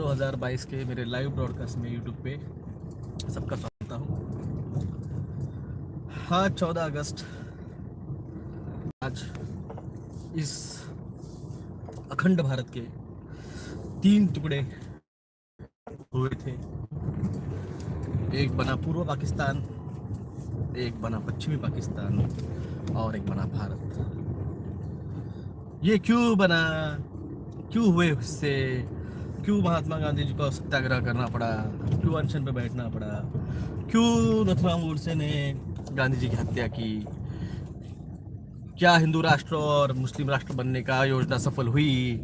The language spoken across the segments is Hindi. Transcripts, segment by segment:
2022 के मेरे लाइव ब्रॉडकास्ट में यूट्यूब पे सबका स्वागत करता हूँ। हाँ, 14 अगस्त आज इस अखंड भारत के 3 टुकड़े हुए थे। एक बना पूर्व पाकिस्तान, एक बना पश्चिमी पाकिस्तान और एक बना भारत। ये क्यों बना, क्यों हुए उससे, क्यों महात्मा गांधी जी को सत्याग्रह करना पड़ा, क्यों अनशन पे बैठना पड़ा, क्यों नथुराम गोडसे ने गांधी जी की हत्या की, क्या हिंदू राष्ट्र और मुस्लिम राष्ट्र बनने का योजना सफल हुई,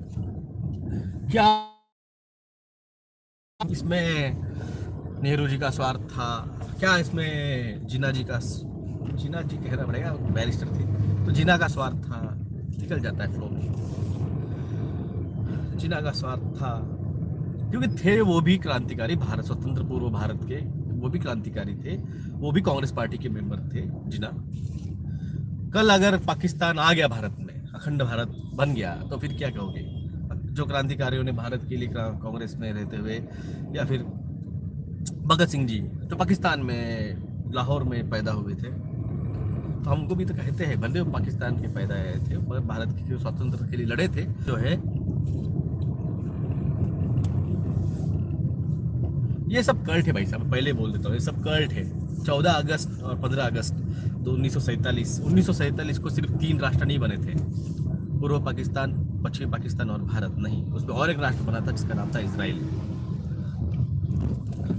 क्या इसमें नेहरू जी का स्वार्थ था, क्या इसमें जिन्ना जी कहना पड़ेगा, बैरिस्टर थे तो जिन्ना का स्वार्थ था, निकल जाता है फ्लो में, जिन्ना का स्वार्थ था क्योंकि थे वो भी क्रांतिकारी, भारत स्वतंत्र पूर्व भारत के वो भी क्रांतिकारी थे, वो भी कांग्रेस पार्टी के मेंबर थे जिन्ना। कल अगर पाकिस्तान आ गया भारत में, अखंड भारत बन गया तो फिर क्या कहोगे? जो क्रांतिकारियों ने भारत के लिए कांग्रेस में रहते हुए, या फिर भगत सिंह जी जो पाकिस्तान में लाहौर में पैदा हुए थे, तो हमको भी तो कहते हैं भले वो पाकिस्तान के पैदा थे पर भारत के स्वतंत्र के लिए लड़े थे। जो है ये सब कल्ट है भाई साहब, पहले बोल देता हूँ, ये सब कल्ट है। 14 अगस्त और 15 अगस्त तो 1947 को सिर्फ 3 राष्ट्र नहीं बने थे, पूर्व पाकिस्तान, पश्चिमी पाकिस्तान और भारत नहीं, उसमें और एक राष्ट्र बना था जिसका नाम था इजराइल।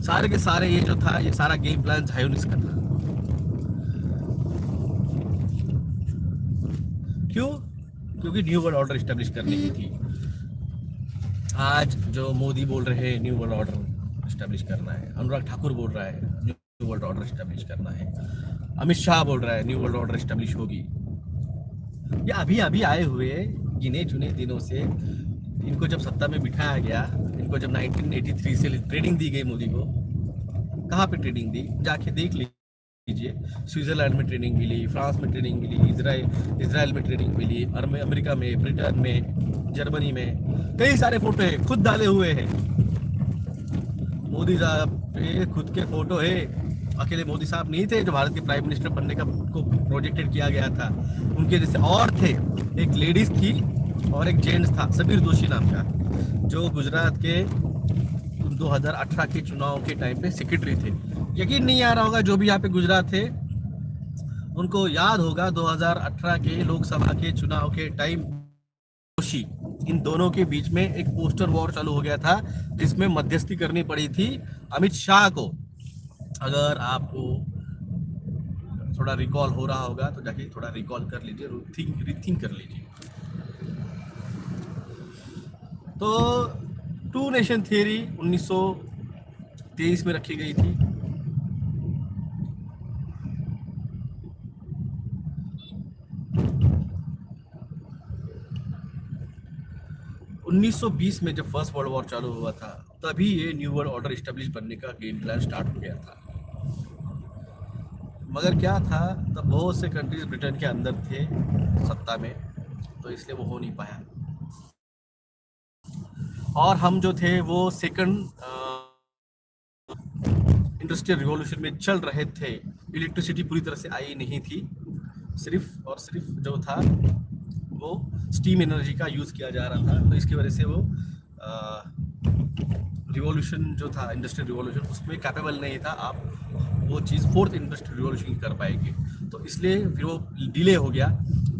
सारे के सारे ये जो था, ये सारा गेम प्लान ज़ायोनिस्ट का था। क्यों? क्योंकि न्यू वर्ल्ड ऑर्डर इस्टेब्लिश करने की थी। आज जो मोदी बोल रहे हैं न्यू वर्ल्ड ऑर्डर इस्टेब्लिश करना है, अनुराग ठाकुर बोल रहा है न्यू वर्ल्ड ऑर्डर इस्टेब्लिश करना है, अमित शाह बोल रहा है न्यू वर्ल्ड ऑर्डर इस्टेब्लिश होगी। ये अभी अभी आए हुए गिने चुने दिनों से, इनको जब सत्ता में बिठाया गया, इनको जब 1983 से ट्रेनिंग दी गई मोदी को, कहाँ पे ट्रेनिंग दी जाके देख लीजिए। स्विट्जरलैंड में ट्रेनिंग मिली, फ्रांस में ट्रेनिंग मिली, इजराइल में ट्रेनिंग मिली, अमेरिका में, ब्रिटेन में, जर्मनी में, कई सारे फोटो है, खुद डाले हुए हैं मोदी साहब पे, खुद के फोटो है। अकेले मोदी साहब नहीं थे जो भारत के प्राइम मिनिस्टर बनने का को प्रोजेक्टेड किया गया था, उनके जैसे और थे, एक लेडीज थी और एक जेंट्स था, समीर जोशी नाम का, जो गुजरात के 2018 के चुनाव के टाइम पे सेक्रेटरी थे। यकीन नहीं आ रहा होगा जो भी यहाँ पे गुजरात थे उनको याद होगा 2018 के लोकसभा के चुनाव के टाइम जोशी, इन दोनों के बीच में एक पोस्टर वॉर चालू हो गया था जिसमें मध्यस्थी करनी पड़ी थी अमित शाह को। अगर आपको थोड़ा रिकॉल हो रहा होगा तो जाके थोड़ा रिकॉल कर लीजिए, रीथिंक कर लीजिए। तो टू नेशन थियरी 1923 में रखी गई थी। उन्नीस में जब फर्स्ट वर्ल्ड वॉर चालू हुआ था तभी ये न्यू वर्ल्ड ऑर्डर इस्टेब्लिश बनने का गेम प्लान स्टार्ट हो गया था। मगर क्या था, तब बहुत से कंट्रीज ब्रिटेन के अंदर थे सत्ता में, तो इसलिए वो हो नहीं पाया। और हम जो थे वो सेकंड इंडस्ट्रियल रिवॉल्यूशन में चल रहे थे, इलेक्ट्रिसिटी पूरी तरह से आई नहीं थी, सिर्फ और सिर्फ जो था वो स्टीम एनर्जी का यूज़ किया जा रहा था, तो इसकी वजह से वो रिवॉल्यूशन जो था, इंडस्ट्रियल रिवॉल्यूशन, उसमें कैपेबल नहीं था आप वो चीज़ फोर्थ इंडस्ट्रियल रिवॉल्यूशन कर पाएंगे, तो इसलिए फिर वो डिले हो गया।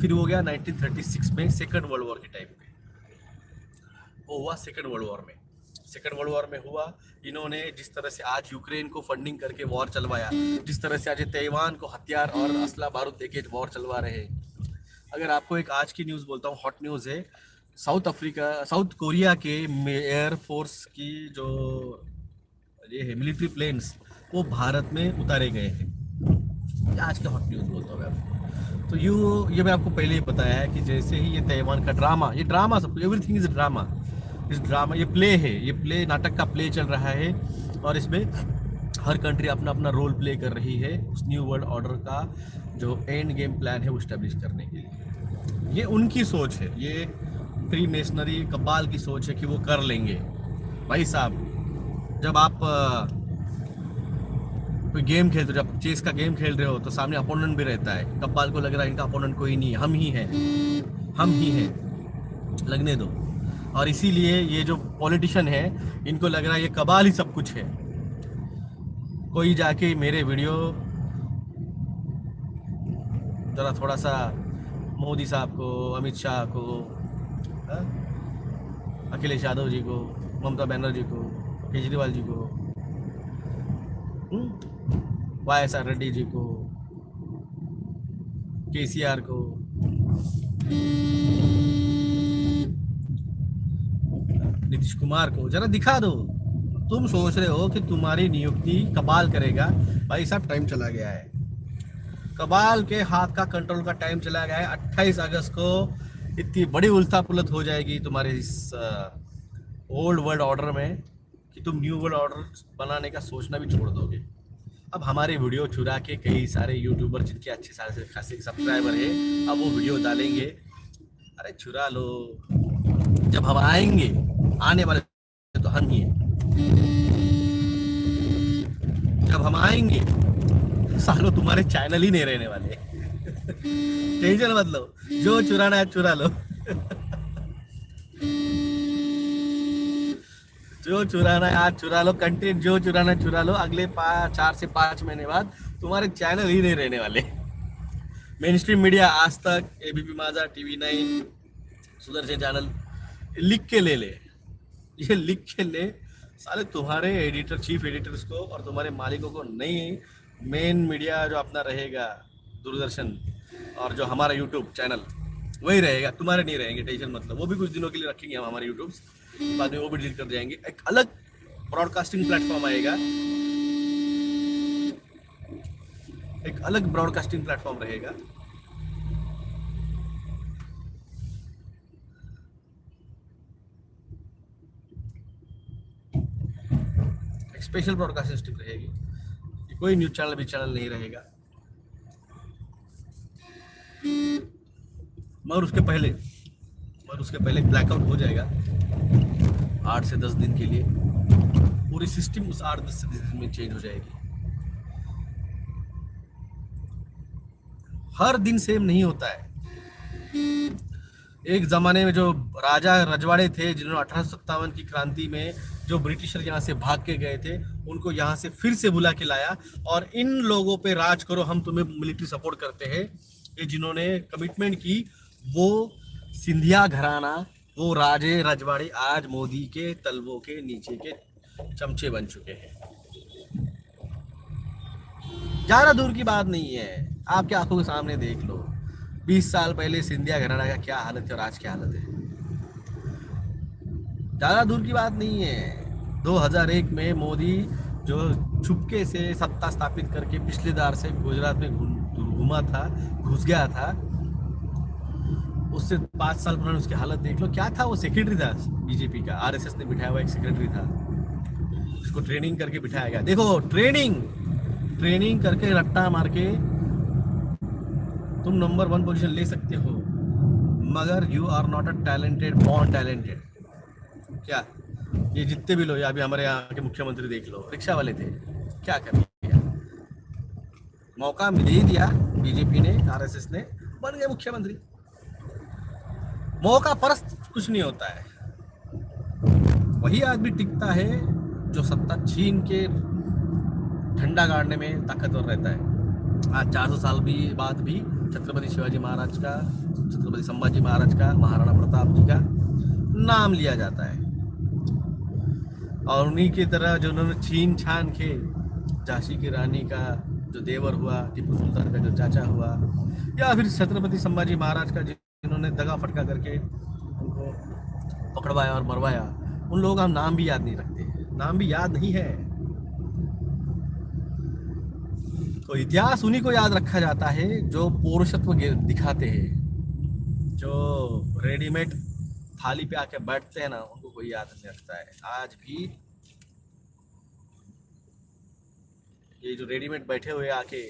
फिर वो गया 1936 में सेकंड वर्ल्ड वॉर के टाइम पे, वो हुआ सेकंड वर्ल्ड वॉर में हुआ। इन्होंने जिस तरह से आज यूक्रेन को फंडिंग करके वॉर चलवाया, जिस तरह से आज ताइवान को हथियार और असला बारूद देके वॉर चलवा रहे हैं। अगर आपको एक आज की न्यूज़ बोलता हूँ, हॉट न्यूज़ है, साउथ कोरिया के एयर फोर्स की जो ये है मिलिट्री प्लेन्स, वो भारत में उतारे गए हैं। ये आज का हॉट न्यूज़ बोलता हूँ मैं आपको। तो ये मैं आपको पहले ही बताया है कि जैसे ही ये ताइवान का ड्रामा, ये ड्रामा सब, एवरीथिंग इज ड्रामा, इस ड्रामा, ये प्ले है, ये प्ले नाटक का प्ले चल रहा है, और इसमें हर कंट्री अपना अपना रोल प्ले कर रही है उस न्यू वर्ल्ड ऑर्डर का जो एंड गेम प्लान है वो इस्टेब्लिश करने के लिए। ये उनकी सोच है, ये फ्री मेसनरी कबाल की सोच है कि वो कर लेंगे, भाई साहब, जब आप कोई गेम खेलते हो, जब चेस का गेम खेल रहे हो तो सामने अपोनेंट भी रहता है। कब्बाल को लग रहा है इनका अपोनेंट कोई नहीं है, हम ही हैं, हम ही हैं, लगने दो। और इसीलिए ये जो पॉलिटिशियन है, इनको लग रहा है ये कबाल ही सब कुछ है। कोई जाके मेरे वीडियो जरा थोड़ा सा मोदी साहब को, अमित शाह को, हाँ? अखिलेश यादव जी को, ममता बनर्जी को, केजरीवाल जी को, YSR रेड्डी जी को, KCR को, नीतीश कुमार को जरा दिखा दो। तुम सोच रहे हो कि तुम्हारी नियुक्ति कबाल करेगा। भाई साहब, टाइम चला गया है, कबाल के हाथ का कंट्रोल का टाइम चला गया है। 28 अगस्त को इतनी बड़ी उलथा पुलत हो जाएगी तुम्हारे इस ओल्ड वर्ल्ड ऑर्डर में कि तुम न्यू वर्ल्ड ऑर्डर बनाने का सोचना भी छोड़ दोगे। अब हमारे वीडियो चुरा के कई सारे यूट्यूबर जिनके अच्छे सारे खासे सब्सक्राइबर है, अब वो वीडियो डालेंगे। अरे चुरा लो, जब हम आएंगे, आने वाले तो हम ही हैं। जब हम आएंगे सालों तुम्हारे चैनल ही नहीं रहने वाले। टेंशन मत लो, जो चुराना है चुरा लो। जो चुराना है आज चुरा लो, कंटेंट जो चुराना है चुरा लो। अगले 4 से 5 महीने बाद तुम्हारे चैनल ही नहीं रहने वाले। मेन स्ट्रीम मीडिया, आज तक, ABP माझा, TV9, सुदर्शन चैनल, लिख के ले ले, ये लिख के ले। साले तुम्हारे एडिटर, चीफ एडिटर्स को और तुम्हारे मालिकों को नहीं, मेन मीडिया जो अपना रहेगा दूरदर्शन और जो हमारा यूट्यूब चैनल वही रहेगा, तुम्हारे नहीं रहेंगे। टेंशन मतलब, वो भी कुछ दिनों के लिए रखेंगे हम हमारे यूट्यूब, बाद में वो भी डिलीट कर जाएंगे। एक अलग ब्रॉडकास्टिंग प्लेटफॉर्म आएगा, एक अलग ब्रॉडकास्टिंग प्लेटफॉर्म रहेगा। एक स्पेशल ब्रॉडकास्टिंग सिस्टम रहेगी, कोई न्यूज चैनल भी चैनल नहीं रहेगा। मगर उसके पहले ब्लैकआउट हो जाएगा 8 से 10 दिन के लिए। पूरी सिस्टम उस 8-10 दिन में चेंज हो जाएगी। हर दिन सेम नहीं होता है। एक जमाने में जो राजा रजवाड़े थे, जिन्होंने 1857 की क्रांति में जो ब्रिटिशर यहाँ से भाग के गए थे, उनको यहाँ से फिर से बुला के लाया और इन लोगों पे राज करो, हम तुम्हें मिलिट्री सपोर्ट करते हैं, ये जिन्होंने कमिटमेंट की, वो सिंधिया घराना, वो राजे रजवाड़े आज मोदी के तलवों के नीचे के चमचे बन चुके हैं। ज्यादा दूर की बात नहीं है, आपके आंखों के सामने देख लो। 20 साल पहले सिंधिया घराना का क्या हालत है और आज क्या हालत है। ज्यादा दूर की बात नहीं है। 2001 में मोदी जो छुपके से सत्ता स्थापित करके पिछले दार से गुजरात में घुमा था, घुस गया था, उससे 5 साल पुरानी उसकी हालत देख लो। क्या था वो? सेक्रेटरी था बीजेपी का, RSS ने बिठाया हुआ एक सेक्रेटरी था, उसको ट्रेनिंग करके बिठाया गया। देखो, ट्रेनिंग करके रट्टा मार के तुम नंबर 1 पोजीशन ले सकते हो, मगर you are not a talented, born talented. क्या ये जितने भी लोग, अभी हमारे यहाँ के मुख्यमंत्री देख लो, रिक्शा वाले थे, क्या कर दिया? मौका दे दिया बीजेपी ने, RSS ने, बन गए मुख्यमंत्री। मौका परस्त कुछ नहीं होता है। वही आदमी टिकता है जो सत्ता छीन के ठंडा गाड़ने में ताकतवर रहता है। आज 400 साल भी बाद भी छत्रपति शिवाजी महाराज का, छत्रपति संभाजी महाराज का, महाराणा प्रताप जी का नाम लिया जाता है। और उन्हीं की तरह जो उन्होंने छीन छान के झांसी की रानी का जो देवर हुआ, टीपू सुल्तान का जो चाचा हुआ, या फिर छत्रपति संभाजी महाराज का जिन्होंने दगा फटका करके उनको पकड़वाया और मरवाया, उन लोगों का हम नाम भी याद नहीं रखते, नाम भी याद नहीं है। तो इतिहास उन्हीं को याद रखा जाता है जो पौरुषत्व दिखाते हैं। जो रेडीमेड थाली पे आके बैठते हैं ना, उनको कोई याद नहीं रखता है। आज भी ये जो रेडीमेड बैठे हुए आके,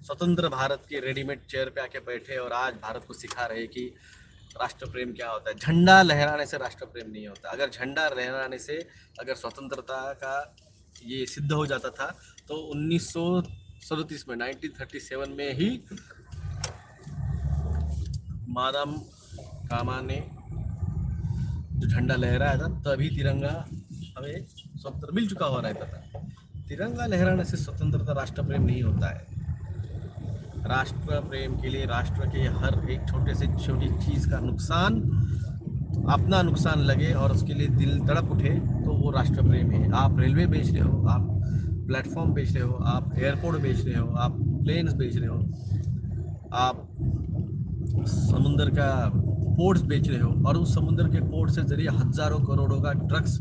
स्वतंत्र भारत के रेडीमेड चेयर पे आके बैठे और आज भारत को सिखा रहे कि राष्ट्र प्रेम क्या होता है। झंडा लहराने से राष्ट्र प्रेम नहीं होता। अगर झंडा लहराने से अगर स्वतंत्रता का ये सिद्ध हो जाता था तो 1937 में 1937 में ही मादाम कामा ने जो झंडा लहराया था तभी तिरंगा हमें स्वतंत्र मिल चुका हुआ रहता था। तिरंगा लहराने से स्वतंत्रता राष्ट्र प्रेम नहीं होता है। राष्ट्र प्रेम के लिए राष्ट्र के हर एक छोटे से छोटी चीज का नुकसान, अपना नुकसान लगे और उसके लिए दिल तड़प उठे तो वो राष्ट्र प्रेम है। आप रेलवे बेच रहे हो, आप प्लेटफॉर्म बेच रहे हो, आप एयरपोर्ट बेच रहे हो, आप प्लेन्स बेच रहे हो, आप समुंदर का पोर्ट्स बेच रहे हो और उस समुंदर के पोर्ट से जरिए हजारों करोड़ों का ड्रग्स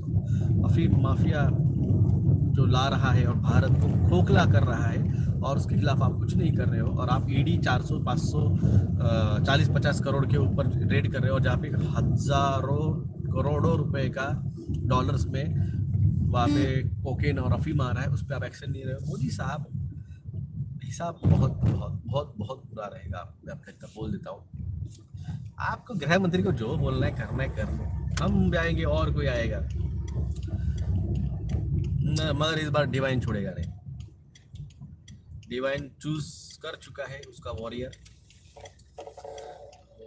अफीम माफिया जो ला रहा है और भारत को खोखला कर रहा है और उसके खिलाफ आप कुछ नहीं कर रहे हो और आप ईडी 400 500 40-50 करोड़ के ऊपर रेड कर रहे हो जहाँ पे हजारों करोड़ों रुपए का डॉलर्स में वहाँ पे कोकेन और अफीम आ रहा है, उस पर आप एक्शन नहीं रहे हो। मोदी साहब हिसाब बहुत बहुत बहुत बहुत बुरा रहेगा। मैं आपको इतना बोल देता हूँ। आपको गृह मंत्री को जो बोलना है करना है कर लो, हम जाएंगे और कोई आएगा न, मगर इस बार डिवाइन छोड़ेगा नहीं। डिवाइन चूज कर चुका है उसका वॉरियर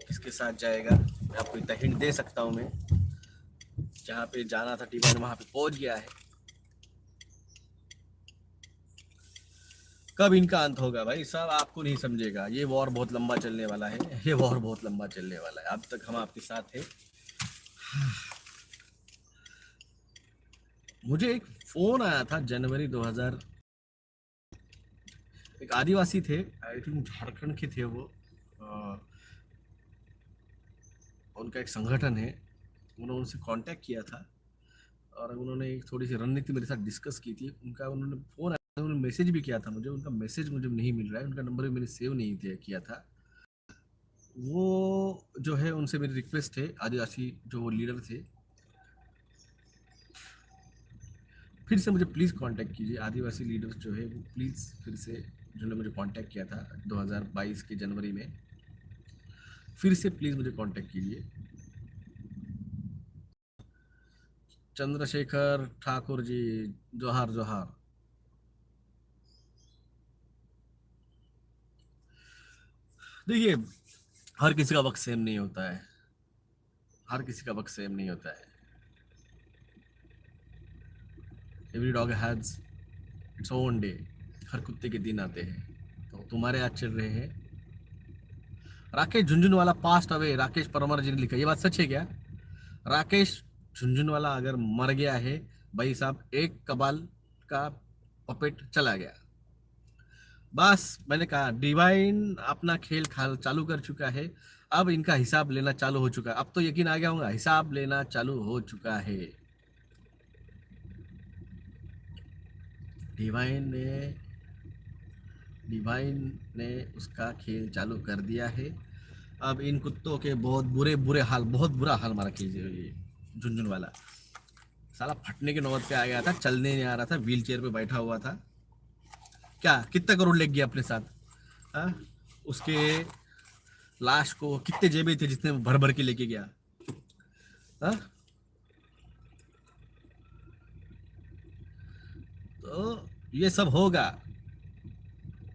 किसके साथ जाएगा। मैं आपको इतना हिंट दे सकता हूँ, मैं जहाँ पे जाना था डिवाइन वहां पे पहुंच गया है। कब इनका अंत होगा भाई साहब आपको नहीं समझेगा। ये वॉर बहुत लंबा चलने वाला है, ये वॉर बहुत लंबा चलने वाला है। अब तक हम आपके साथ थे। मुझे एक फोन आया था जनवरी 2000, एक आदिवासी थे, आई थिंक झारखंड के थे वो, उनका एक संगठन है, उन्होंने उनसे कांटेक्ट किया था और उन्होंने एक थोड़ी सी रणनीति मेरे साथ डिस्कस की थी। उनका उन्होंने फोन आया, उन्होंने मैसेज भी किया था मुझे, उनका मैसेज मुझे नहीं मिल रहा है, उनका नंबर भी मैंने सेव नहीं किया था। वो जो है उनसे मेरी रिक्वेस्ट है, आदिवासी जो वो लीडर थे, फिर से मुझे प्लीज़ कांटेक्ट कीजिए। आदिवासी लीडर जो है वो प्लीज़ फिर से, जिन्होंने मुझे कांटेक्ट किया था 2022 के जनवरी में, फिर से प्लीज़ मुझे कांटेक्ट कीजिए। चंद्रशेखर ठाकुर जी, जोहार जोहार। देखिए, हर किसी का वक्त सेम नहीं होता है, हर किसी का वक्त सेम नहीं होता है। Every dog has its own day. हर कुत्ते के दिन आते हैं। तो तुम्हारे आज चल रहे हैं राकेश झुंझुनवाला पास्ट अवे, राकेश परमार जी ने लिखा। ये बात सच है क्या? राकेश झुंझुनवाला अगर मर गया है भाई साहब, एक कबाल का पपेट चला गया। बस मैंने कहा डिवाइन अपना खेल चालू कर चुका है, अब इनका हिसाब लेना चालू हो चुका है। अब तो यकीन आ गया होगा, हिसाब लेना चालू हो चुका है। डिवाइन ने डिवाइन ने उसका खेल चालू कर दिया है। अब इन कुत्तों के बहुत बुरे बुरे हाल, बहुत बुरा हाल मारा कीजिए। ये झुनझुन वाला साला फटने की नौबत पे आ गया था, चलने नहीं आ रहा था, व्हील चेयर पे बैठा हुआ था। क्या कितना करोड़ ले गया अपने साथ? हाँ? उसके लाश को कितने जेबे थे जितने भर भर के लेके गया? हाँ? तो ये सब होगा।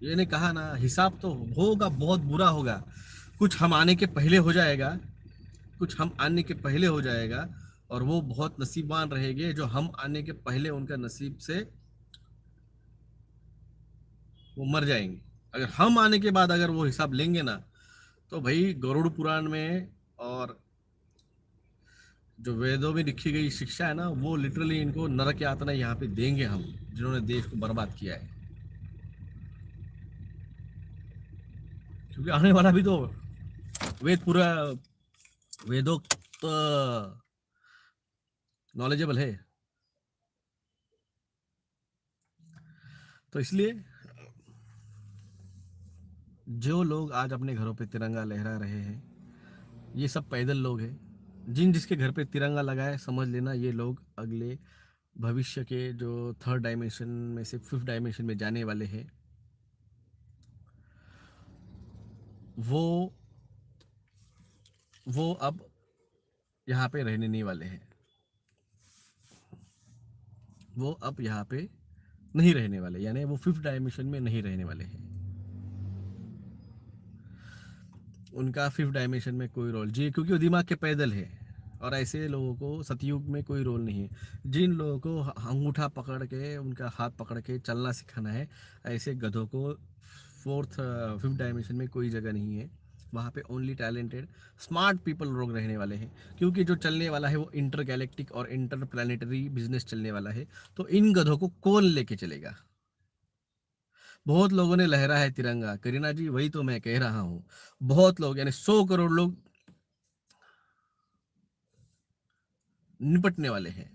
ये ने कहा ना, हिसाब तो होगा, बहुत बुरा होगा। कुछ हम आने के पहले हो जाएगा, कुछ हम आने के पहले हो जाएगा और वो बहुत नसीबवान रहेंगे जो हम आने के पहले उनका नसीब से वो मर जाएंगे। अगर हम आने के बाद अगर वो हिसाब लेंगे ना, तो भाई गरुड़ पुराण में और जो वेदों में लिखी गई शिक्षा है ना, वो लिटरली इनको नरक यातना यहाँ पे देंगे हम, जिन्होंने देश को बर्बाद किया है। क्योंकि आने वाला भी तो वेद पूरा वेदोक्त नॉलेजेबल है। तो इसलिए जो लोग आज अपने घरों पे तिरंगा लहरा रहे हैं, ये सब पैदल लोग हैं। जिन जिसके घर पे तिरंगा लगा है, समझ लेना ये लोग अगले भविष्य के जो थर्ड डायमेंशन में से फिफ्थ डायमेंशन में जाने वाले हैं। वो वो अब यहाँ पे रहने नहीं वाले हैं, वो अब यहाँ पे नहीं रहने वाले, यानी वो फिफ्थ डायमेंशन में नहीं रहने वाले हैं। उनका फिफ्थ डायमेंशन में कोई रोल जी, क्योंकि वो दिमाग के पैदल है। और ऐसे लोगों को सतयुग में कोई रोल नहीं है। जिन लोगों को अंगूठा पकड़ के, उनका हाथ पकड़ के चलना सिखाना है, ऐसे गधों को फोर्थ फिफ्थ डायमेंशन में कोई जगह नहीं है। वहाँ पे ओनली टैलेंटेड स्मार्ट पीपल लोग रहने वाले हैं, क्योंकि जो चलने वाला है वो इंटर गैलेक्टिक और इंटर प्लानिटरी बिजनेस चलने वाला है। तो इन गधों को कौन लेके चलेगा? बहुत लोगों ने लहरा है तिरंगा, करीना जी, वही तो मैं कह रहा हूँ। बहुत लोग, यानी 100 करोड़ लोग निपटने वाले हैं।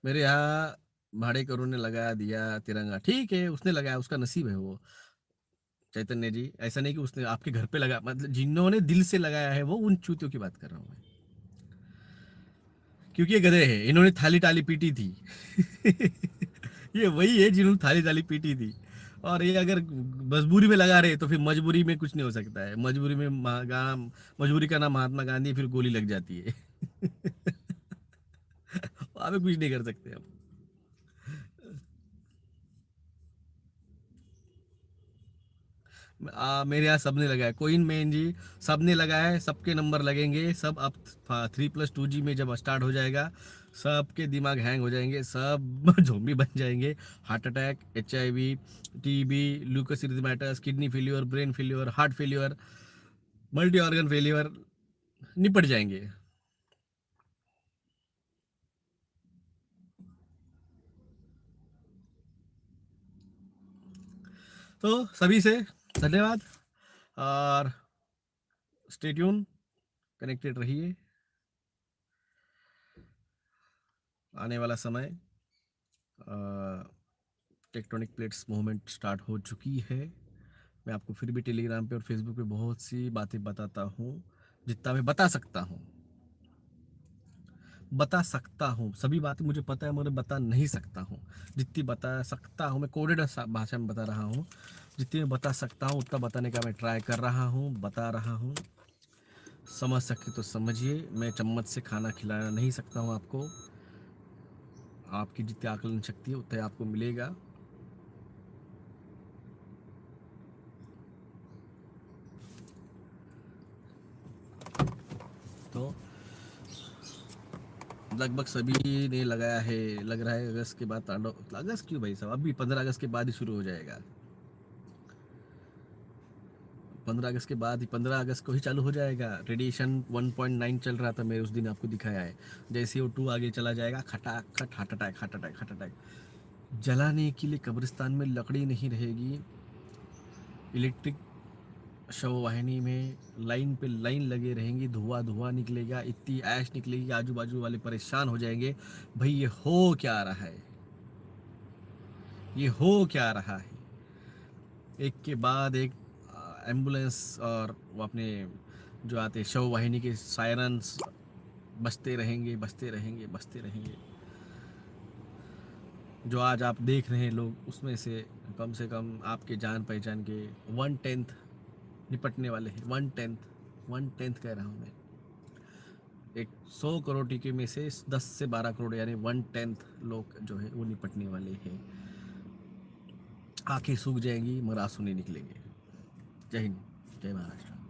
मेरे यहाँ भाड़े करों ने लगा दिया तिरंगा, ठीक है, उसने लगाया, उसका नसीब है वो। चैतन्य जी, ऐसा नहीं कि उसने आपके घर पे लगा, मतलब जिन्होंने दिल से लगाया है वो, उन चूतियों की बात कर रहा हूँ मैं। क्योंकि ये गधे हैं, इन्होंने थाली टाली पीटी थी। ये वही है जिन्होंने थाली टाली पीटी थी। और ये अगर मजबूरी में लगा रहे तो फिर मजबूरी में कुछ नहीं हो सकता है। मजबूरी में मजबूरी का नाम महात्मा गांधी, फिर गोली लग जाती है। वहां पे कुछ नहीं कर सकते हम। मेरे यहाँ सबने लगाया, कोइन मेन जी, सबने लगाया है, सबके नंबर लगेंगे सब। अब 3+2G में जब स्टार्ट हो जाएगा, सबके दिमाग हैंग हो जाएंगे, सब जोम्बी बन जाएंगे। Heart attack, HIV, TB, Lucas इरिथमेटस, kidney failure, brain failure, heart failure, multi organ failure, निपट जाएंगे। तो सभी से धन्यवाद, और स्टे ट्यून, कनेक्टेड रहिए। आने वाला समय, टेक्टोनिक प्लेट्स मूवमेंट स्टार्ट हो चुकी है। मैं आपको फिर भी टेलीग्राम पे और फेसबुक पे बहुत सी बातें बताता हूँ, जितना मैं बता सकता हूँ। सभी बातें मुझे पता है, मगर बता नहीं सकता हूँ। जितनी बता सकता हूँ, मैं कोडेड भाषा में बता रहा हूँ। जितनी मैं बता सकता हूँ उतना बताने का मैं ट्राई कर रहा हूँ, बता रहा हूँ। समझ सके तो समझिए, मैं चम्मच से खाना खिला नहीं सकता हूँ आपको। आपकी जितनी आकलन शक्ति है उतना आपको मिलेगा। तो लगभग सभी ने लगाया है, लग रहा है अगस्त के बाद तांडव। अगस्त क्यों भाई साहब, अभी 15 अगस्त के बाद ही शुरू हो जाएगा। 15 अगस्त के बाद ही, 15 अगस्त को ही चालू हो जाएगा। रेडिएशन 1.9 चल रहा था, मैं उस दिन आपको दिखाया है। जैसे वो 2 आगे चला जाएगा, खटाक खट, heart attack, heart attack, heart attack. जलाने के लिए कब्रिस्तान में लकड़ी नहीं रहेगी। इलेक्ट्रिक शव वाहिनी में लाइन पे लाइन लगे रहेंगी, धुआं धुआं निकलेगा, इतनी ऐश निकलेगी, आजू बाजू वाले परेशान हो जाएंगे। भाई ये हो क्या रहा है, ये हो क्या रहा है। एक के बाद एक एम्बुलेंस और वो अपने जो आते शव वाहिनी के सायरन्स बजते रहेंगे, बजते रहेंगे, बजते रहेंगे। जो आज आप देख रहे हैं लोग, उसमें से कम आपके जान पहचान के 1/10 निपटने वाले हैं। 1/10, 1/10 कह रहा हूँ मैं। एक 100 करोड़ टीके में से 10 से 12 करोड़, यानी 1/10 लोग जो है वो निपटने वाले हैं। आंखें सूख जाएंगी मगर आंसू नहीं निकलेंगे। जय हिंद, जय महाराष्ट्र।